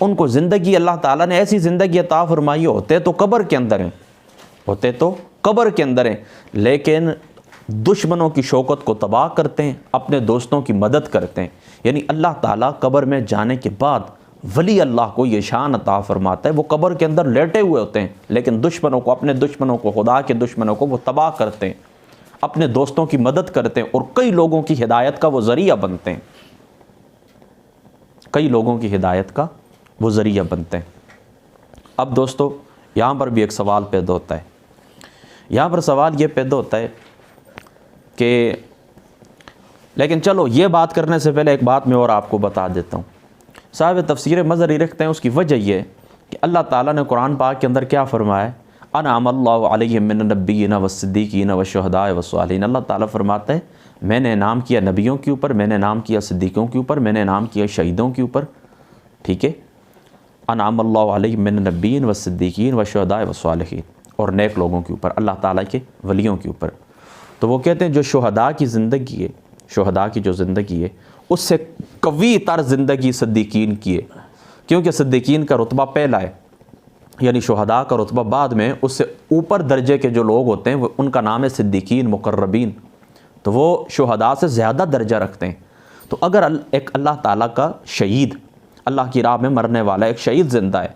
ان کو زندگی اللہ تعالیٰ نے ایسی زندگی عطا فرمائی، ہوتے تو قبر کے اندر ہیں، ہوتے تو قبر کے اندر ہیں، لیکن دشمنوں کی شوکت کو تباہ کرتے ہیں، اپنے دوستوں کی مدد کرتے ہیں۔ یعنی اللہ تعالیٰ قبر میں جانے کے بعد ولی اللہ کو یہ شان عطا فرماتا ہے، وہ قبر کے اندر لیٹے ہوئے ہوتے ہیں لیکن دشمنوں کو، اپنے دشمنوں کو، خدا کے دشمنوں کو وہ تباہ کرتے ہیں، اپنے دوستوں کی مدد کرتے ہیں اور کئی لوگوں کی ہدایت کا وہ ذریعہ بنتے ہیں، کئی لوگوں کی ہدایت کا وہ ذریعہ بنتے ہیں۔ اب دوستو یہاں پر بھی ایک سوال پیدا ہوتا ہے، یہاں پر سوال یہ پیدا ہوتا ہے کہ لیکن چلو یہ بات کرنے سے پہلے ایک بات میں اور آپ کو بتا دیتا ہوں۔ صاحب تفسیر مظہری لکھتے ہیں اس کی وجہ یہ کہ اللہ تعالیٰ نے قرآن پاک کے اندر کیا فرمایا ہے، انعم اللہ علیہم من النبیین والصدیقین والشہداء والصالحین۔ اللہ تعالیٰ فرماتا ہے میں نے انعام کیا نبیوں کے اوپر، میں نے انعام کیا صدیقوں کے اوپر، میں نے انعام کیا شہیدوں کے اوپر، ٹھیک ہے، انعم اللہ علیہم من النبیین والصدیقین والشہداء والصالحین، اور نیک لوگوں کے اوپر، اللہ تعالیٰ کے ولیوں کے اوپر۔ تو وہ کہتے ہیں جو شہداء کی زندگی ہے، شہداء کی جو زندگی ہے اس سے قوی تر زندگی صدیقین کی ہے، کیونکہ صدیقین کا رتبہ پہلا ہے، یعنی شہداء کا رتبہ بعد میں، اس سے اوپر درجے کے جو لوگ ہوتے ہیں وہ ان کا نام ہے صدیقین مقربین، تو وہ شہداء سے زیادہ درجہ رکھتے ہیں۔ تو اگر ایک اللہ تعالیٰ کا شہید، اللہ کی راہ میں مرنے والا ایک شہید زندہ ہے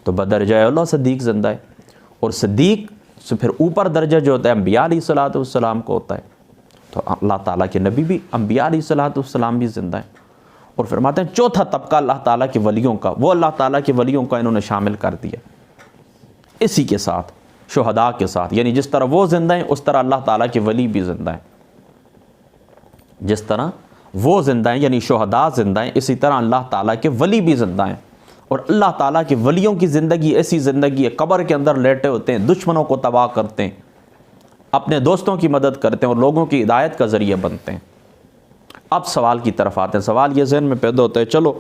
تو بدرجہ اللہ صدیق زندہ ہے، اور صدیق سے پھر اوپر درجہ جو ہوتا ہے انبیاء علیہ الصلوۃ والسلام کو ہوتا ہے، تو اللہ تعالیٰ کے نبی بھی، انبیاء علیہ الصلوۃ والسلام بھی زندہ ہیں۔ اور فرماتے ہیں چوتھا طبقہ اللہ تعالیٰ کے ولیوں کا، وہ اللہ تعالیٰ کے ولیوں کا انہوں نے شامل کر دیا اسی کے ساتھ، شہداء کے ساتھ، یعنی جس طرح وہ زندہ ہیں اس طرح اللہ تعالیٰ کے ولی بھی زندہ ہیں، جس طرح وہ زندہ ہیں یعنی شہداء زندہ ہیں، اسی طرح اللہ تعالیٰ کے ولی بھی زندہ ہیں۔ اور اللہ تعالیٰ کے ولیوں کی زندگی ایسی زندگی ہے، قبر کے اندر لیٹے ہوتے ہیں، دشمنوں کو تباہ کرتے ہیں، اپنے دوستوں کی مدد کرتے ہیں اور لوگوں کی ہدایت کا ذریعہ بنتے ہیں۔ اب سوال کی طرف آتے ہیں، سوال یہ ذہن میں پیدا ہوتا ہے، چلو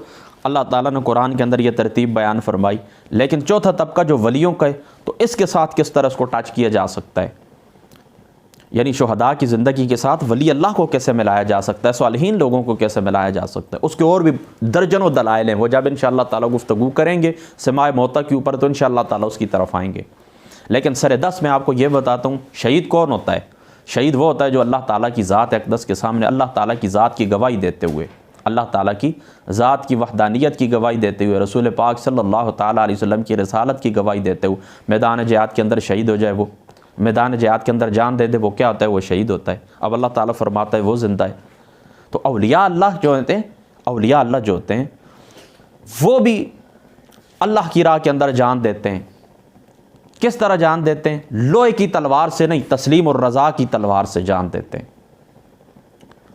اللہ تعالیٰ نے قرآن کے اندر یہ ترتیب بیان فرمائی، لیکن چوتھا طبقہ جو ولیوں کا ہے تو اس کے ساتھ کس طرح اس کو ٹچ کیا جا سکتا ہے، یعنی شہداء کی زندگی کے ساتھ ولی اللہ کو کیسے ملایا جا سکتا ہے، صالحین لوگوں کو کیسے ملایا جا سکتا ہے، اس کے اور بھی درجنوں دلائل ہیں، وہ جب انشاءاللہ تعالیٰ گفتگو کریں گے سماع موتا کے اوپر تو انشاءاللہ تعالیٰ اس کی طرف آئیں گے۔ لیکن سر دس میں آپ کو یہ بتاتا ہوں شہید کون ہوتا ہے۔ شہید وہ ہوتا ہے جو اللہ تعالیٰ کی ذات اقدس کے سامنے اللہ تعالیٰ کی ذات کی گواہی دیتے ہوئے، اللہ تعالیٰ کی ذات کی وحدانیت کی گواہی دیتے ہوئے، رسول پاک صلی اللہ تعالیٰ علیہ وسلم کی رسالت کی گواہی دیتے ہوئے میدان جہاد کے اندر شہید ہو جائے، وہ میدان جہاد کے اندر جان دے دے، وہ کیا ہوتا ہے، وہ شہید ہوتا ہے۔ اب اللہ تعالیٰ فرماتا ہے وہ زندہ ہے۔ تو اولیاء اللہ جو ہوتے ہیں، اولیاء اللہ جو ہوتے ہیں وہ بھی اللہ کی راہ کے اندر جان دیتے ہیں۔ کس طرح جان دیتے ہیں؟ لوہے کی تلوار سے نہیں، تسلیم اور رضا کی تلوار سے جان دیتے ہیں۔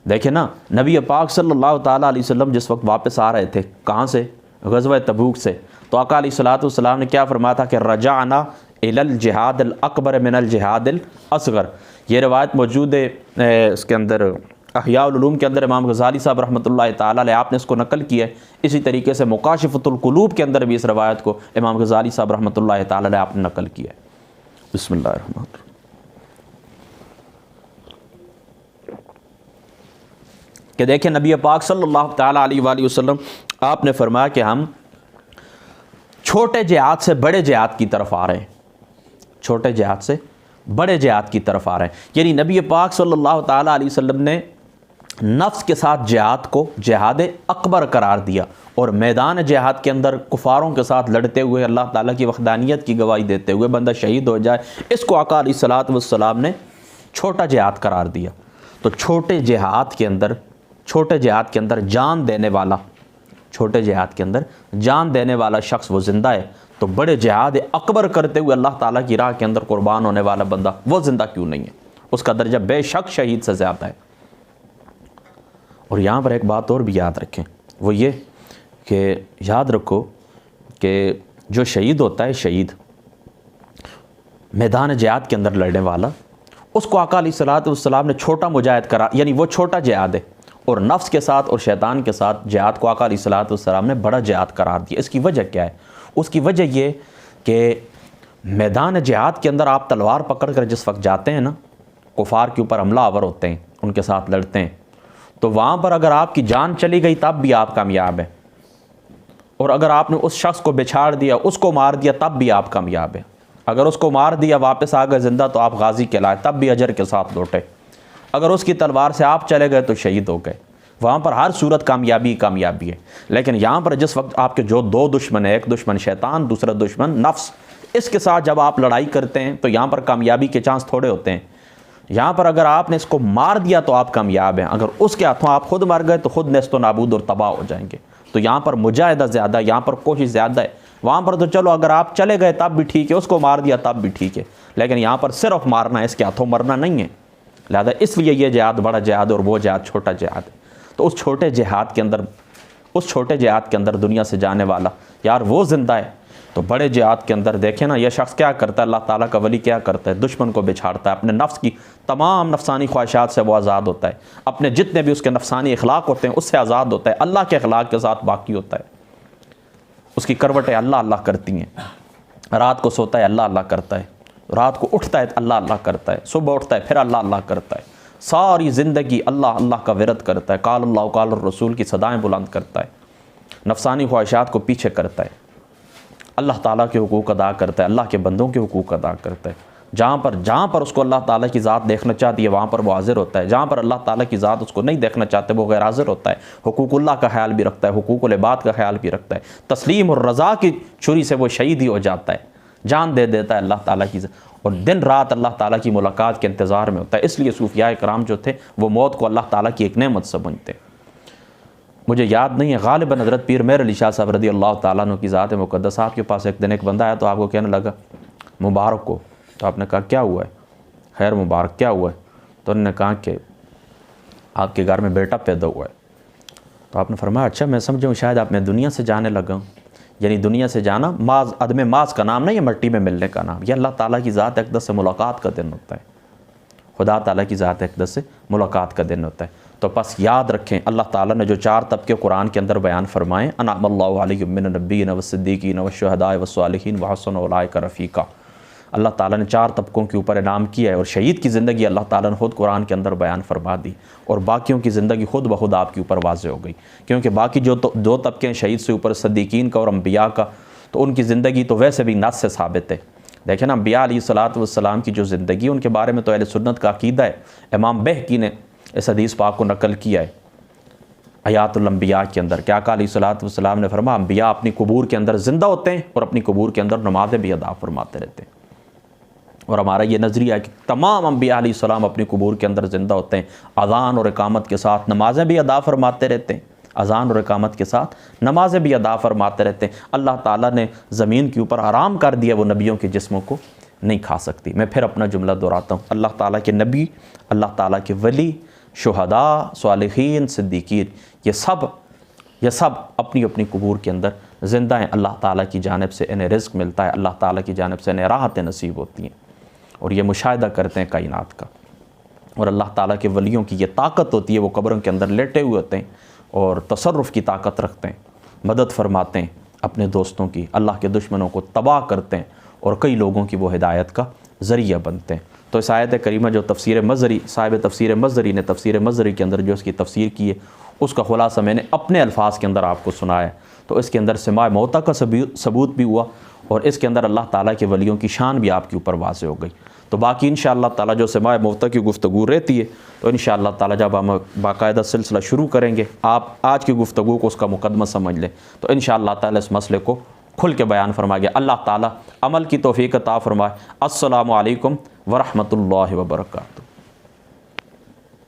دیکھیں نا، نبی پاک صلی اللہ تعالیٰ علیہ وسلم جس وقت واپس آ رہے تھے، کہاں سے؟ غزوہ تبوک سے، تو آقا علیہ الصلوۃ والسلام نے کیا فرمایا تھا کہ رجعنا الی الجہاد الاکبر من الجہاد الاصغر۔ یہ روایت موجود ہے اس کے اندر احیاء العلوم کے اندر، امام غزالی صاحب رحمۃ اللہ تعالیٰ علیہ آپ نے اس کو نقل کیا ہے۔ اسی طریقے سے مکاشفۃ القلوب کے اندر بھی اس روایت کو امام غزالی صاحب رحمۃ اللہ تعالیٰ علیہ آپ نے نقل کیا ہے۔ بسم اللہ الرحمن الرحیم۔ کہ دیکھیں نبی پاک صلی اللہ تعالیٰ علیہ وآلہ وسلم آپ نے فرمایا کہ ہم چھوٹے جہاد سے بڑے جہاد کی طرف آ رہے ہیں، چھوٹے جہاد سے بڑے جہاد کی طرف آ رہے ہیں، یعنی نبی پاک صلی اللہ تعالیٰ علیہ وسلم نے نفس کے ساتھ جہاد کو جہاد اکبر قرار دیا، اور میدان جہاد کے اندر کفاروں کے ساتھ لڑتے ہوئے اللہ تعالیٰ کی وحدانیت کی گواہی دیتے ہوئے بندہ شہید ہو جائے، اس کو آقا علیہ الصلوۃ والسلام نے چھوٹا جہاد قرار دیا۔ تو چھوٹے جہاد کے اندر جان دینے والا، چھوٹے جہاد کے اندر جان دینے والا شخص وہ زندہ ہے، تو بڑے جہاد اکبر کرتے ہوئے اللہ تعالیٰ کی راہ کے اندر قربان ہونے والا بندہ وہ زندہ کیوں نہیں ہے؟ اس کا درجہ بے شک شہید سے زیادہ ہے۔ اور یہاں پر ایک بات اور بھی یاد رکھیں، وہ یہ کہ یاد رکھو کہ جو شہید ہوتا ہے، شہید میدان جہاد کے اندر لڑنے والا، اس کو آقا علیہ الصلوۃ والسلام نے چھوٹا مجاہد کرا، یعنی وہ چھوٹا جہاد ہے، اور نفس کے ساتھ اور شیطان کے ساتھ جہاد کو آقا علیہ الصلوۃ والسلام نے بڑا جہاد قرار دیا۔ اس کی وجہ کیا ہے؟ اس کی وجہ یہ کہ میدان جہاد کے اندر آپ تلوار پکڑ کر جس وقت جاتے ہیں نا، کفار کے اوپر حملہ آور ہوتے ہیں، ان کے ساتھ لڑتے ہیں، تو وہاں پر اگر آپ کی جان چلی گئی تب بھی آپ کامیاب ہیں، اور اگر آپ نے اس شخص کو بچھاڑ دیا، اس کو مار دیا، تب بھی آپ کامیاب ہیں۔ اگر اس کو مار دیا، واپس آ گئے زندہ، تو آپ غازی کہلائے، تب بھی اجر کے ساتھ لوٹے۔ اگر اس کی تلوار سے آپ چلے گئے تو شہید ہو گئے۔ وہاں پر ہر صورت کامیابی کامیابی ہے۔ لیکن یہاں پر جس وقت آپ کے جو دو دشمن ہیں، ایک دشمن شیطان، دوسرا دشمن نفس، اس کے ساتھ جب آپ لڑائی کرتے ہیں تو یہاں پر کامیابی کے چانس تھوڑے ہوتے ہیں۔ یہاں پر اگر آپ نے اس کو مار دیا تو آپ کامیاب ہیں، اگر اس کے ہاتھوں آپ خود مر گئے تو خود نیست و نابود اور تباہ ہو جائیں گے۔ تو یہاں پر مجاہدہ زیادہ، یہاں پر کوشش زیادہ ہے۔ وہاں پر تو چلو اگر آپ چلے گئے تب بھی ٹھیک ہے، اس کو مار دیا تب بھی ٹھیک ہے، لیکن یہاں پر صرف مارنا ہے، اس کے ہاتھوں مرنا نہیں ہے۔ لہذا اس لیے یہ جہاد بڑا جہاد اور وہ جہاد چھوٹا جہاد ہے۔ تو اس چھوٹے جہاد کے اندر دنیا سے جانے والا یار وہ زندہ ہے، تو بڑے جہاد کے اندر دیکھیں نا، یہ شخص کیا کرتا ہے، اللہ تعالیٰ کا ولی کیا کرتا ہے، دشمن کو بچھاڑتا ہے، اپنے نفس کی تمام نفسانی خواہشات سے وہ آزاد ہوتا ہے، اپنے جتنے بھی اس کے نفسانی اخلاق ہوتے ہیں اس سے آزاد ہوتا ہے، اللہ کے اخلاق کے ساتھ باقی ہوتا ہے۔ اس کی کروٹیں اللہ اللہ کرتی ہیں، رات کو سوتا ہے اللہ اللہ کرتا ہے، رات کو اٹھتا ہے اللہ اللہ کرتا ہے، صبح اٹھتا ہے پھر اللہ اللہ کرتا ہے، ساری زندگی اللہ اللہ کا ورد کرتا ہے، قال اللہ قال الرسول کی صدائیں بلند کرتا ہے، نفسانی خواہشات کو پیچھے کرتا ہے، اللہ تعالیٰ کے حقوق ادا کرتا ہے، اللہ کے بندوں کے حقوق ادا کرتا ہے۔ جہاں پر اس کو اللہ تعالیٰ کی ذات دیکھنا چاہتی ہے وہاں پر وہ حاضر ہوتا ہے، جہاں پر اللہ تعالیٰ کی ذات اس کو نہیں دیکھنا چاہتے وہ غیر حاضر ہوتا ہے، حقوق اللہ کا خیال بھی رکھتا ہے، حقوق العباد کا خیال بھی رکھتا ہے، تسلیم اور رضا کی چھری سے وہ شہید ہی ہو جاتا ہے، جان دے دیتا ہے اللہ تعالیٰ کی ذات، اور دن رات اللہ تعالیٰ کی ملاقات کے انتظار میں ہوتا ہے۔ اس لیے صوفیاء کرام جو تھے وہ موت کو اللہ تعالیٰ کی ایک نعمت سمجھتے۔ مجھے یاد نہیں ہے، غالباً حضرت پیر مہر علی شاہ صاحب رضی اللہ تعالیٰ عنہ کی ذات مقدس آپ کے پاس ایک دن ایک بندہ آیا تو آپ کو کہنے لگا مبارک ہو، تو آپ نے کہا کیا ہوا ہے، خیر مبارک کیا ہوا ہے، تو انہوں نے کہا کہ آپ کے گھر میں بیٹا پیدا ہوا ہے۔ تو آپ نے فرمایا اچھا، میں سمجھوں شاید آپ میں دنیا سے جانے لگا ہوں، یعنی دنیا سے جانا ماض عدم ماض کا نام نہیں، یہ مٹی میں ملنے کا نام، یہ اللہ تعالیٰ کی ذات اقدس سے ملاقات کا دن ہوتا ہے، خدا تعالیٰ کی ذات اقدس سے ملاقات کا دن ہوتا ہے۔ تو بس یاد رکھیں اللہ تعالیٰ نے جو 4 طبقے قرآن کے اندر بیان فرمائے، انعم اللہ علیہم من النبیین والصدیقین والشہداء والصالحین وحسن اولئک رفیقا، اللہ تعالیٰ نے 4 طبقوں کے اوپر انعام کیا ہے، اور شہید کی زندگی اللہ تعالیٰ نے خود قرآن کے اندر بیان فرما دی، اور باقیوں کی زندگی خود بخود آپ کے اوپر واضح ہو گئی، کیونکہ باقی جو 2 طبقے ہیں شہید سے اوپر صدیقین کا اور انبیاء کا، تو ان کی زندگی تو ویسے بھی نص سے ثابت ہے۔ دیکھیں نا انبیاء علیہ الصلاۃ والسلام کی جو زندگی، ان کے بارے میں تو اہل سنت کا عقیدہ ہے، امام بہقی نے اس حدیث پاک کو نقل کیا ہے حیات الانبیاء کے اندر، کیا آقا علیہ الصلاۃ والسلام نے فرمایا انبیاء اپنی قبور کے اندر زندہ ہوتے ہیں اور اپنی قبور کے اندر نمازیں بھی ادا فرماتے رہتے ہیں، اور ہمارا یہ نظریہ ہے کہ تمام انبیاء علیہ السلام اپنی قبور کے اندر زندہ ہوتے ہیں، اذان اور اقامت کے ساتھ نمازیں بھی ادا فرماتے رہتے ہیں، اذان اور اقامت کے ساتھ نمازیں بھی ادا فرماتے رہتے ہیں۔ اللہ تعالیٰ نے زمین کے اوپر حرام کر دیا وہ نبیوں کے جسموں کو نہیں کھا سکتی۔ میں پھر اپنا جملہ دہراتا ہوں، اللہ تعالیٰ کے نبی، اللہ تعالیٰ کے ولی، شہداء، صالحین، صدیقین، یہ سب اپنی اپنی قبور کے اندر زندہ ہیں، اللہ تعالیٰ کی جانب سے انہیں رزق ملتا ہے، اللہ تعالیٰ کی جانب سے انہیں راحتیں نصیب ہوتی ہیں، اور یہ مشاہدہ کرتے ہیں کائنات کا، اور اللہ تعالیٰ کے ولیوں کی یہ طاقت ہوتی ہے، وہ قبروں کے اندر لیٹے ہوئے ہوتے ہیں اور تصرف کی طاقت رکھتے ہیں، مدد فرماتے ہیں اپنے دوستوں کی، اللہ کے دشمنوں کو تباہ کرتے ہیں، اور کئی لوگوں کی وہ ہدایت کا ذریعہ بنتے ہیں۔ تو اس آیت کریمہ جو تفسیر مظہری، صاحب تفسیر مظہری نے تفسیر مظہری کے اندر جو اس کی تفسیر کی ہے، اس کا خلاصہ میں نے اپنے الفاظ کے اندر آپ کو سنایا ہے، تو اس کے اندر سماع موتا کا ثبوت بھی ہوا، اور اس کے اندر اللہ تعالیٰ کے ولیوں کی شان بھی آپ کے اوپر واضح ہو گئی۔ تو باقی انشاءاللہ تعالیٰ جو سماع موتا کی گفتگو رہتی ہے، تو انشاءاللہ تعالیٰ جب ہم باقاعدہ سلسلہ شروع کریں گے، آپ آج کی گفتگو کو اس کا مقدمہ سمجھ لیں، تو انشاءاللہ تعالیٰ اس مسئلے کو کھل کے بیان فرما گیا۔ اللہ تعالیٰ عمل کی توفیق عطا فرمائے۔ السلام علیکم ورحمۃ اللہ وبرکاتہ۔